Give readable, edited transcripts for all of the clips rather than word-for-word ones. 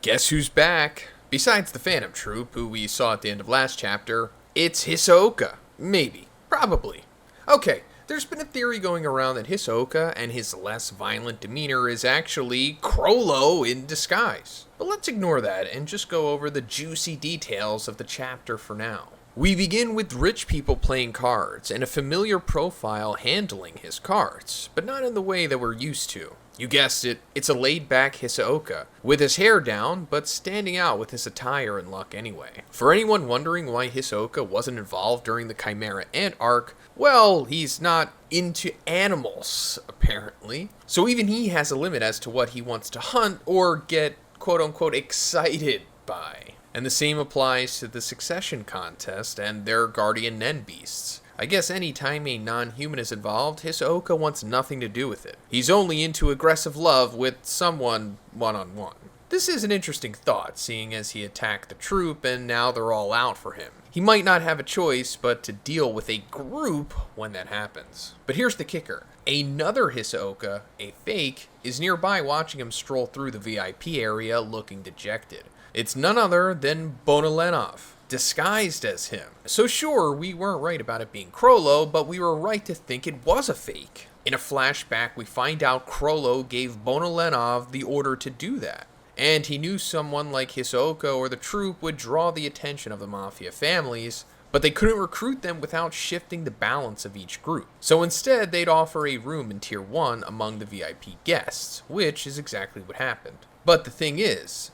Guess who's back? Besides the Phantom Troop, who we saw at the end of last chapter, it's HISOKA. Maybe. Probably. Okay, there's been a theory going around that HISOKA and his less violent demeanor is actually Chrollo in disguise. But let's ignore that and just go over the juicy details of the chapter for now. We begin with rich people playing cards and a familiar profile handling his cards, but not in the way that we're used to. You guessed it, it's a laid-back HISOKA, with his hair down, but standing out with his attire and luck anyway. For anyone wondering why HISOKA wasn't involved during the Chimera Ant arc, well, he's not into animals, apparently. So even he has a limit as to what he wants to hunt or get quote-unquote excited by. And the same applies to the Succession contest and their guardian Nen beasts. I guess any time a non-human is involved, HISOKA wants nothing to do with it. He's only into aggressive love with someone one-on-one. This is an interesting thought, seeing as he attacked the troop and now they're all out for him. He might not have a choice but to deal with a group when that happens. But here's the kicker. Another HISOKA, a fake, is nearby watching him stroll through the VIP area looking dejected. It's none other than Bonolenov, disguised as him. So sure, we weren't right about it being Chrollo, but we were right to think it was a fake. In a flashback, we find out Chrollo gave Bonolenov the order to do that. And he knew someone like HISOKA or the troop would draw the attention of the Mafia families, but they couldn't recruit them without shifting the balance of each group. So instead, they'd offer a room in Tier 1 among the VIP guests, which is exactly what happened. But the thing is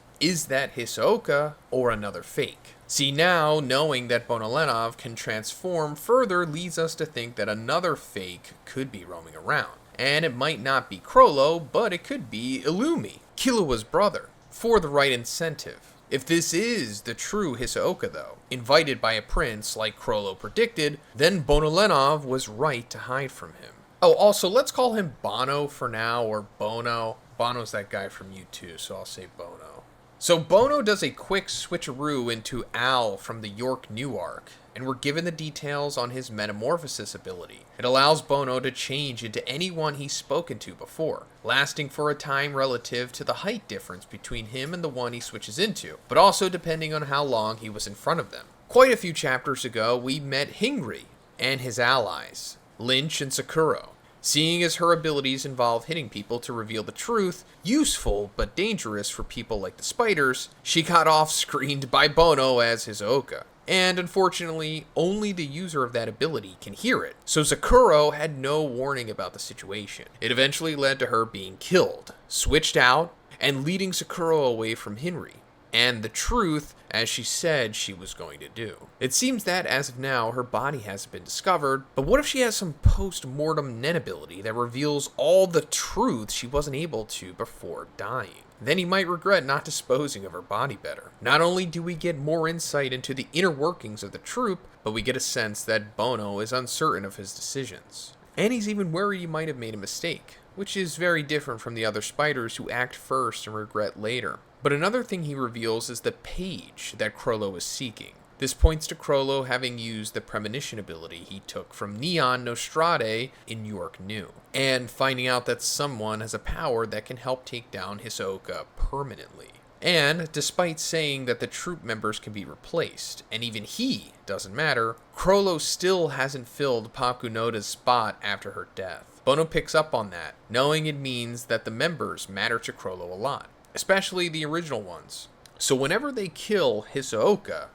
that HISOKA or another fake? See, now, knowing that Bonolenov can transform further leads us to think that another fake could be roaming around. And it might not be Chrollo, but it could be Illumi, Killua's brother, for the right incentive. If this is the true HISOKA though, invited by a prince like Chrollo predicted, then Bonolenov was right to hide from him. Oh, also, let's call him Bono for now, or Bono. Bono's that guy from U2, so I'll say Bono. So Bono does a quick switcheroo into Al from the York New arc, and we're given the details on his metamorphosis ability. It allows Bono to change into anyone he's spoken to before, lasting for a time relative to the height difference between him and the one he switches into, but also depending on how long he was in front of them. Quite a few chapters ago, we met Hingri and his allies, Lynch and Sakuro. Seeing as her abilities involve hitting people to reveal the truth, useful but dangerous for people like the spiders, she got off-screened by Bono as HISOKA. And unfortunately, only the user of that ability can hear it, so Sakuro had no warning about the situation. It eventually led to her being killed, switched out, and leading Sakuro away from Henry, and the truth as she said she was going to do. It seems that as of now her body hasn't been discovered, but what if she has some post-mortem Nen ability that reveals all the truth she wasn't able to before dying? Then he might regret not disposing of her body better. Not only do we get more insight into the inner workings of the troop, but we get a sense that Bono is uncertain of his decisions. And he's even worried he might have made a mistake, which is very different from the other spiders who act first and regret later. But another thing he reveals is the page that Chrollo is seeking. This points to Chrollo having used the premonition ability he took from Neon Nostrade in York New, and finding out that someone has a power that can help take down HISOKA permanently. And despite saying that the troop members can be replaced, and even he doesn't matter, Chrollo still hasn't filled Pakunoda's spot after her death. Bono picks up on that, knowing it means that the members matter to Chrollo a lot, especially the original ones. So whenever they kill HISOKA,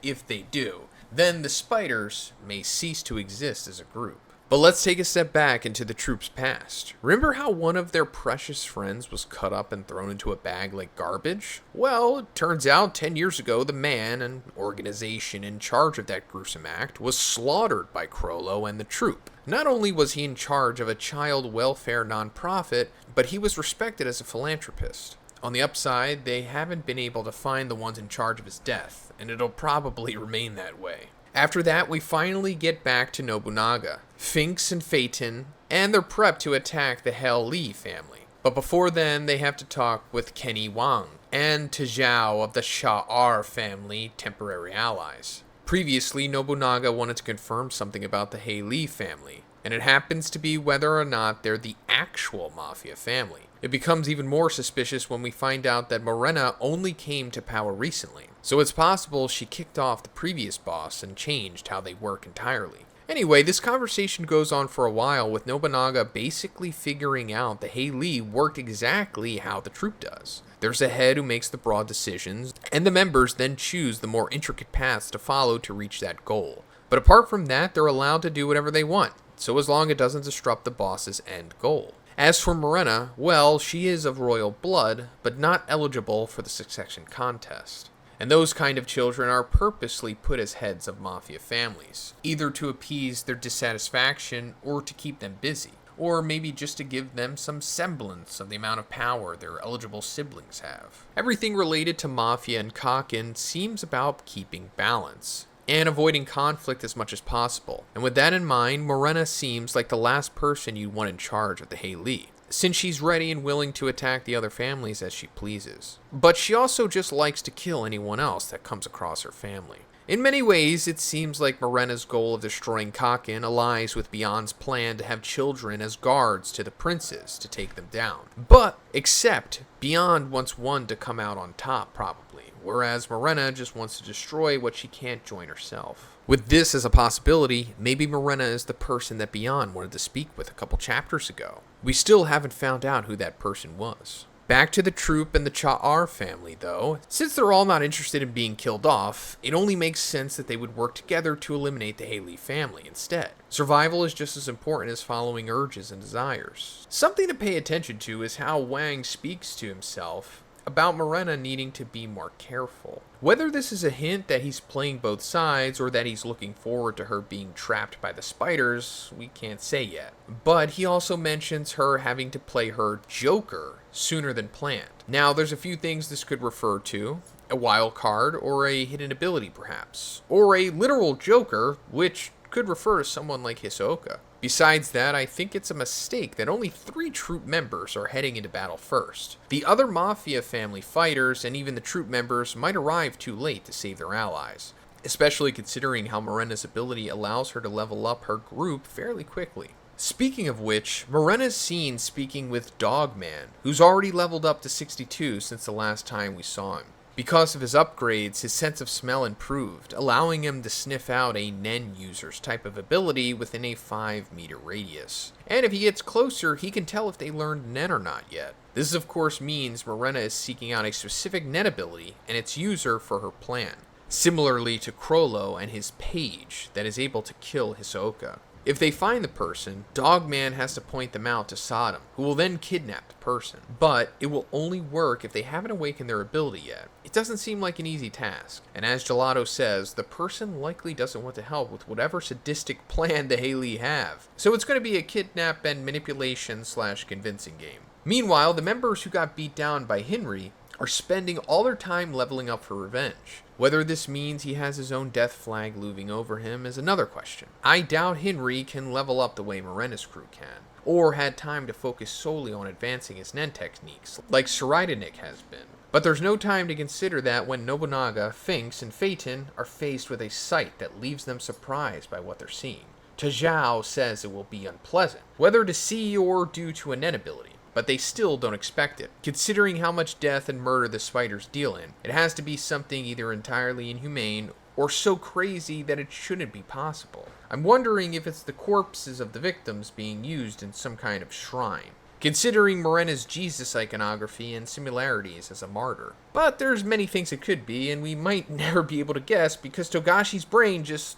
if they do, then the spiders may cease to exist as a group. But let's take a step back into the troop's past. Remember how one of their precious friends was cut up and thrown into a bag like garbage? Well, it turns out 10 years ago, the man and organization in charge of that gruesome act was slaughtered by Chrollo and the troop. Not only was he in charge of a child welfare nonprofit, but he was respected as a philanthropist. On the upside, they haven't been able to find the ones in charge of his death, and it'll probably remain that way. After that, we finally get back to Nobunaga, Finks and Phaeton, and they're prepped to attack the Hell Lee family. But before then, they have to talk with Kenny Wang and Tejao of the Sha'ar family, temporary allies. Previously, Nobunaga wanted to confirm something about the Hei Lee family, and it happens to be whether or not they're the actual Mafia family. It becomes even more suspicious when we find out that Morena only came to power recently, so it's possible she kicked off the previous boss and changed how they work entirely. Anyway, this conversation goes on for a while with Nobunaga basically figuring out that Hei worked exactly how the troop does. There's a head who makes the broad decisions, and the members then choose the more intricate paths to follow to reach that goal. But apart from that, they're allowed to do whatever they want, so as long as it doesn't disrupt the boss's end goal. As for Morena, well, she is of royal blood, but not eligible for the succession contest. And those kind of children are purposely put as heads of mafia families, either to appease their dissatisfaction or to keep them busy, or maybe just to give them some semblance of the amount of power their eligible siblings have. Everything related to mafia and Kakin seems about keeping balance and avoiding conflict as much as possible. And with that in mind, Morena seems like the last person you'd want in charge of the Hei, since she's ready and willing to attack the other families as she pleases. But she also just likes to kill anyone else that comes across her family. In many ways, it seems like Morena's goal of destroying Kakin allies with Beyond's plan to have children as guards to the princes to take them down. But, except, Beyond wants one to come out on top, probably, whereas Morena just wants to destroy what she can't join herself. With this as a possibility, maybe Morena is the person that Beyond wanted to speak with a couple chapters ago. We still haven't found out who that person was. Back to the troop and the Cha'ar family, though. Since they're all not interested in being killed off, it only makes sense that they would work together to eliminate the Hei family instead. Survival is just as important as following urges and desires. Something to pay attention to is how Wang speaks to himself about Morena needing to be more careful. Whether this is a hint that he's playing both sides or that he's looking forward to her being trapped by the spiders, we can't say yet. But he also mentions her having to play her Joker sooner than planned. Now, there's a few things this could refer to. A wild card, or a hidden ability perhaps. Or a literal Joker, which could refer to someone like Hisoka. Besides that, I think it's a mistake that only 3 troop members are heading into battle first. The other Mafia family fighters and even the troop members might arrive too late to save their allies, especially considering how Morena's ability allows her to level up her group fairly quickly. Speaking of which, Morena's seen speaking with Dogman, who's already leveled up to 62 since the last time we saw him. Because of his upgrades, his sense of smell improved, allowing him to sniff out a Nen user's type of ability within a 5-meter radius. And if he gets closer, he can tell if they learned Nen or not yet. This of course means Morena is seeking out a specific Nen ability and its user for her plan, similarly to Chrollo and his page that is able to kill Hisoka. If they find the person, Dogman has to point them out to Sodom, who will then kidnap the person. But it will only work if they haven't awakened their ability yet. It doesn't seem like an easy task. And as Gelato says, the person likely doesn't want to help with whatever sadistic plan the Hei have. So it's going to be a kidnap and manipulation/convincing game. Meanwhile, the members who got beat down by Henry are spending all their time leveling up for revenge. Whether this means he has his own death flag looming over him is another question. I doubt Henry can level up the way Morena's crew can, or had time to focus solely on advancing his Nen techniques, like Saraidanik has been. But there's no time to consider that when Nobunaga, Finks, and Phaeton are faced with a sight that leaves them surprised by what they're seeing. Tajao says it will be unpleasant, whether to see or due to a Nen ability. But they still don't expect it. Considering how much death and murder the spiders deal in, it has to be something either entirely inhumane or so crazy that it shouldn't be possible. I'm wondering if it's the corpses of the victims being used in some kind of shrine, considering Morena's Jesus iconography and similarities as a martyr. But there's many things it could be, and we might never be able to guess because Togashi's brain just,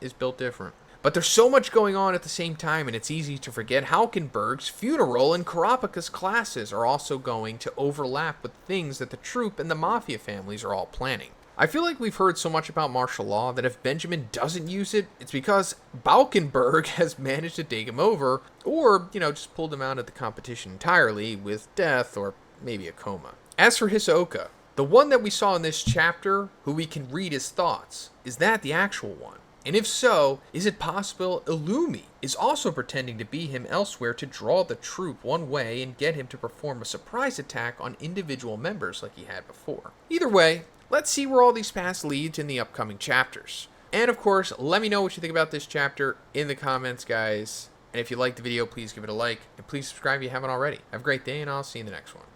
is built different. But there's so much going on at the same time, and it's easy to forget Haukenberg's funeral and Kurapika's classes are also going to overlap with things that the troop and the Mafia families are all planning. I feel like we've heard so much about martial law that if Benjamin doesn't use it, it's because Baukenberg has managed to take him over, or, just pulled him out of the competition entirely with death or maybe a coma. As for Hisoka, the one that we saw in this chapter, who we can read his thoughts, is that the actual one? And if so, is it possible Illumi is also pretending to be him elsewhere to draw the troop one way and get him to perform a surprise attack on individual members like he had before? Either way, let's see where all these paths lead in the upcoming chapters. And of course, let me know what you think about this chapter in the comments, guys. And if you liked the video, please give it a like. And please subscribe if you haven't already. Have a great day, and I'll see you in the next one.